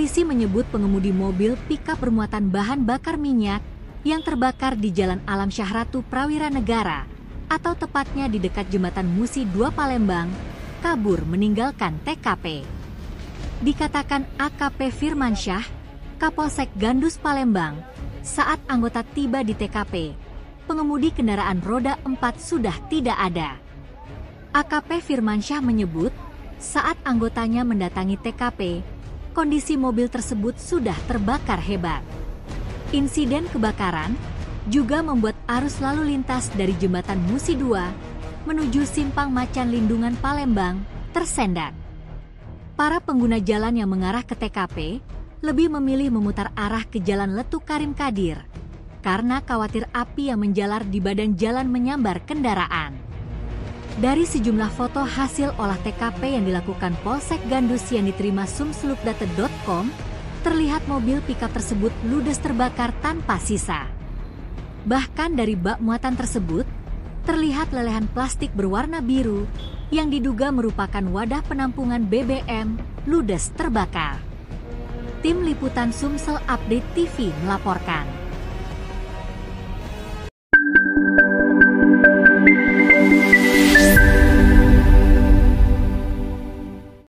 Polisi menyebut pengemudi mobil pickup bermuatan bahan bakar minyak yang terbakar di Jalan Alam Syahratu Prawira Negara, atau tepatnya di dekat Jembatan Musi 2 Palembang, kabur meninggalkan TKP. Dikatakan AKP Firmansyah, Kapolsek Gandus Palembang, saat anggota tiba di TKP, pengemudi kendaraan roda 4 sudah tidak ada. AKP Firmansyah menyebut, saat anggotanya mendatangi TKP, kondisi mobil tersebut sudah terbakar hebat. Insiden kebakaran juga membuat arus lalu lintas dari Jembatan Musi 2 menuju Simpang Macan Lindungan Palembang tersendat. Para pengguna jalan yang mengarah ke TKP lebih memilih memutar arah ke Jalan Letu Karim Kadir karena khawatir api yang menjalar di badan jalan menyambar kendaraan. Dari sejumlah foto hasil olah TKP yang dilakukan Polsek Gandus yang diterima sumselupdata.com, terlihat mobil pickup tersebut ludes terbakar tanpa sisa. Bahkan dari bak muatan tersebut, terlihat lelehan plastik berwarna biru yang diduga merupakan wadah penampungan BBM ludes terbakar. Tim Liputan Sumsel Update TV melaporkan.